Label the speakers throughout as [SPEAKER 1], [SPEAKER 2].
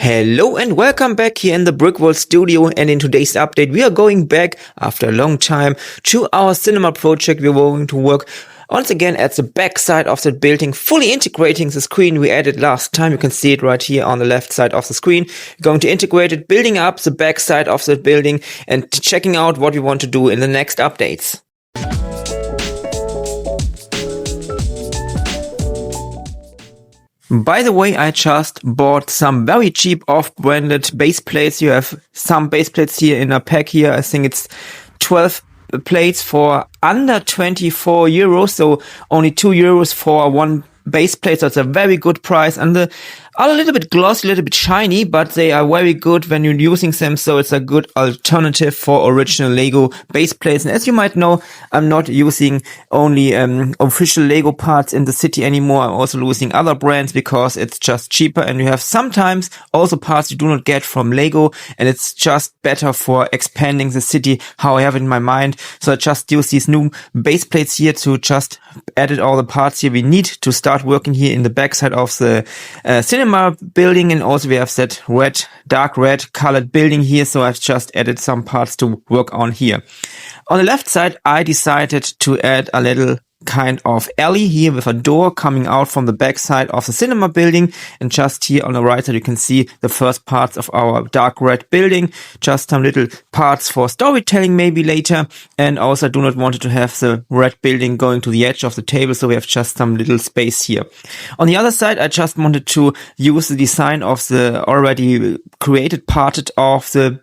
[SPEAKER 1] Hello and welcome back here in the Brickwall studio, and in today's update we are going back after a long time to our cinema project. We're going to work once again at the back side of the building, fully integrating the screen we added last time. You can see it right here on the left side of the screen. We're going to integrate it, building up the back side of the building and checking out what we want to do in the next updates. By the way, I just bought some very cheap off-branded base plates. You have some base plates here in a pack here. I think it's 12 plates for under 24 euros. So only 2 euros for one base plate. So it's a very good price. And they are a little bit glossy, a little bit shiny, but they are very good when you're using them. So it's a good alternative for original Lego base plates. And as you might know, I'm not using only official Lego parts in the city anymore. I'm also using other brands because it's just cheaper, and you have sometimes also parts you do not get from Lego, and it's just better for expanding the city how I have it in my mind. So I just use these new base plates here to just edit all the parts here we need to start working here in the backside of the cinema building. And also we have that red, dark red colored building here, so I've just added some parts to work on here. On the left side, I decided to add a little kind of alley here with a door coming out from the back side of the cinema building. And just here on the right side, you can see the first parts of our dark red building, just some little parts for storytelling maybe later. And also I do not want to have the red building going to the edge of the table, so we have just some little space here. On the other side, I just wanted to use the design of the already created part of the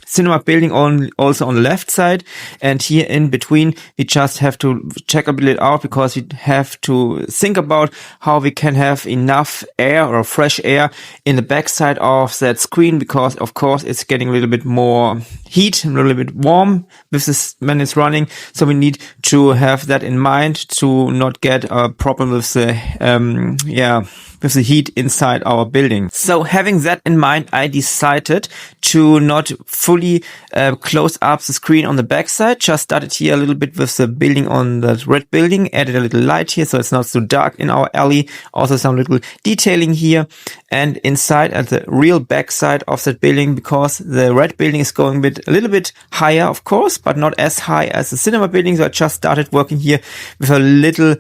[SPEAKER 1] cinema building also on the left side, and here in between we just have to check a bit out, because we have to think about how we can have enough air or fresh air in the backside of that screen, because of course it's getting a little bit more heat, a little bit warm with this when it's running. So we need to have that in mind to not get a problem with the with the heat inside our building. So having that in mind, I decided to not fully close up the screen on the backside. Just started here a little bit with the building on the red building, added a little light here so it's not so dark in our alley. Also some little detailing here, and inside at the real backside of that building, because the red building is going a little bit higher, of course, but not as high as the cinema building. So I just started working here with a little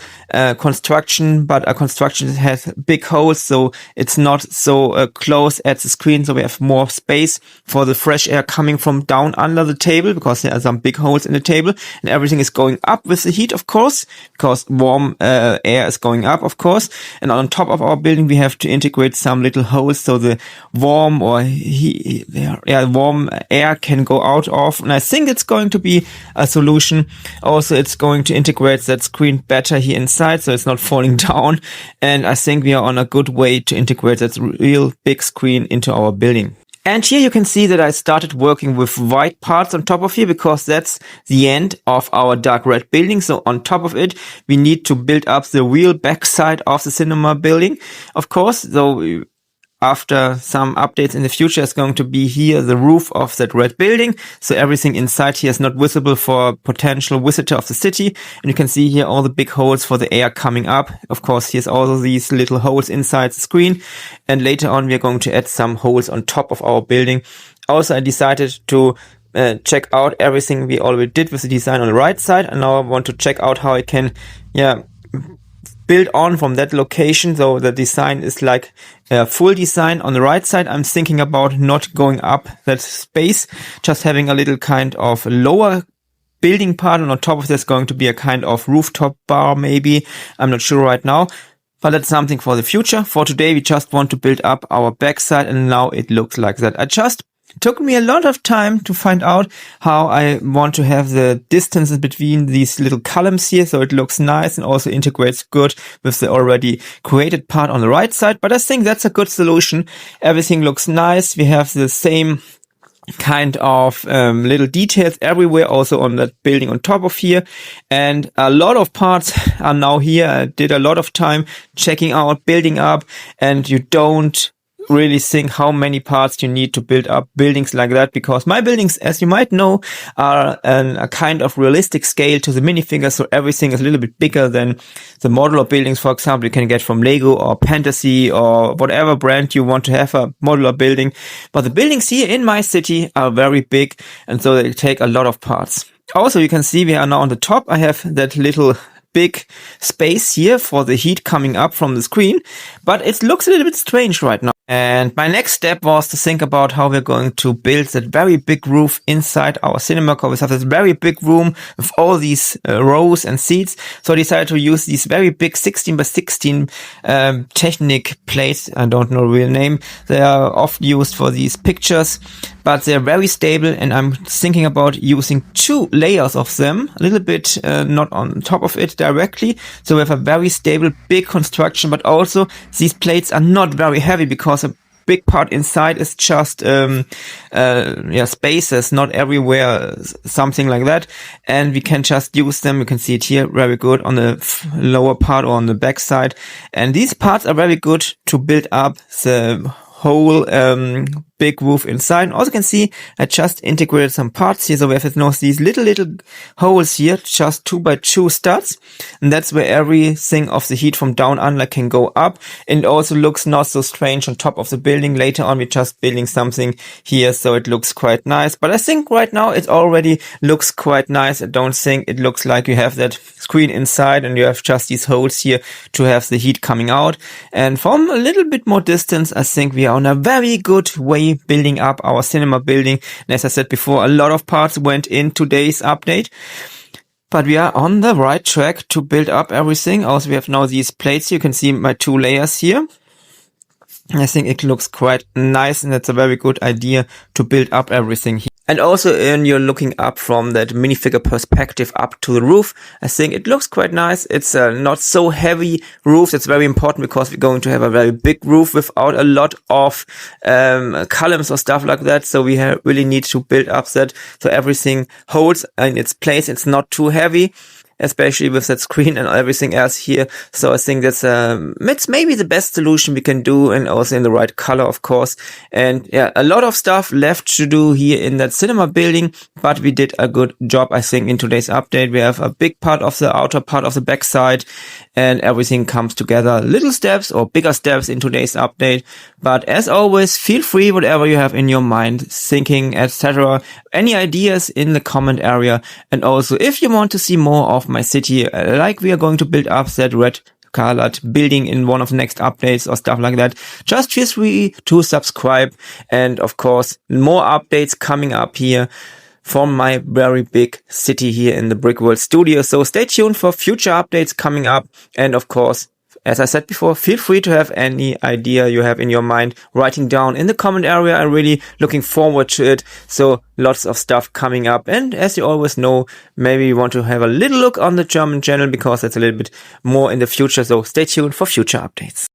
[SPEAKER 1] construction, but a construction that has big holes, so it's not so close at the screen, so we have more space for the fresh air coming from down under the table, because there are some big holes in the table, and everything is going up with the heat, of course, because warm air is going up, of course. And on top of our building we have to integrate some little holes so the warm warm air can go out of, and I think it's going to be a solution. Also it's going to integrate that screen better here inside, so it's not falling down, and I think we are on a good way to integrate that real big screen into our building. And here you can see that I started working with white parts on top of here, because that's the end of our dark red building. So on top of it, we need to build up the real backside of the cinema building, of course. So after some updates in the future, is going to be here the roof of that red building, so everything inside here is not visible for a potential visitor of the city. And you can see here all the big holes for the air coming up. Of course, here's also these little holes inside the screen, and later on we are going to add some holes on top of our building. Also, I decided to check out everything we already did with the design on the right side, and now I want to check out how I can build on from that location. So the design is like a full design on the right side. I'm thinking about not going up that space, just having a little kind of lower building part, and on top of this going to be a kind of rooftop bar maybe. I'm not sure right now, but that's something for the future. For today we just want to build up our backside, and now it looks like that. It took me a lot of time to find out how I want to have the distances between these little columns here, so it looks nice and also integrates good with the already created part on the right side. But I think that's a good solution. Everything looks nice. We have the same kind of little details everywhere, also on that building on top of here, and a lot of parts are now here. I did a lot of time checking out, building up, and you don't really think how many parts you need to build up buildings like that, because my buildings, as you might know, are a kind of realistic scale to the minifigures, so everything is a little bit bigger than the modular buildings, for example, you can get from Lego or Fantasy or whatever brand you want to have a modular building. But the buildings here in my city are very big, and so they take a lot of parts. Also, you can see we are now on the top. I have that little big space here for the heat coming up from the screen, but it looks a little bit strange right now. And my next step was to think about how we're going to build that very big roof inside our cinema, because we have this very big room with all these rows and seats. So I decided to use these very big 16 by 16 Technic plates. I don't know the real name. They are often used for these pictures, but they're very stable, and I'm thinking about using 2 layers of them, a little bit not on top of it directly. So we have a very stable, big construction, but also these plates are not very heavy, because a big part inside is just spaces, not everywhere, something like that, and we can just use them. You can see it here very good on the lower part or on the back side, and these parts are very good to build up the whole big roof inside. Also can see I just integrated some parts here, so we have now these little holes here, just 2 by 2 studs, and that's where everything of the heat from down under can go up, and it also looks not so strange on top of the building. Later on we're just building something here, so it looks quite nice, but I think right now it already looks quite nice. I don't think it looks like you have that screen inside and you have just these holes here to have the heat coming out. And from a little bit more distance, I think we are on a very good way building up our cinema building. And as I said before, a lot of parts went in today's update, but we are on the right track to build up everything. Also, we have now these plates. You can see my 2 layers here. I think it looks quite nice, and it's a very good idea to build up everything here. And also when you're looking up from that minifigure perspective up to the roof, I think it looks quite nice. It's a not so heavy roof. That's very important, because we're going to have a very big roof without a lot of columns or stuff like that. So we really need to build up that so everything holds in its place. It's not too heavy, especially with that screen and everything else here. So I think that's it's maybe the best solution we can do, and also in the right color, of course. And yeah, a lot of stuff left to do here in that cinema building, but we did a good job, I think, in today's update. We have a big part of the outer part of the backside, and everything comes together. Little steps or bigger steps in today's update. But as always, feel free, whatever you have in your mind, thinking, etc. Any ideas in the comment area. And also, if you want to see more of my city, like we are going to build up that red colored building in one of the next updates or stuff like that, just feel free to subscribe. And of course, more updates coming up here from my very big city here in the Brick World studio. So stay tuned for future updates coming up. And of course, as I said before, feel free to have any idea you have in your mind writing down in the comment area. I'm really looking forward to it. So lots of stuff coming up. And as you always know, maybe you want to have a little look on the German channel, because it's a little bit more in the future. So stay tuned for future updates.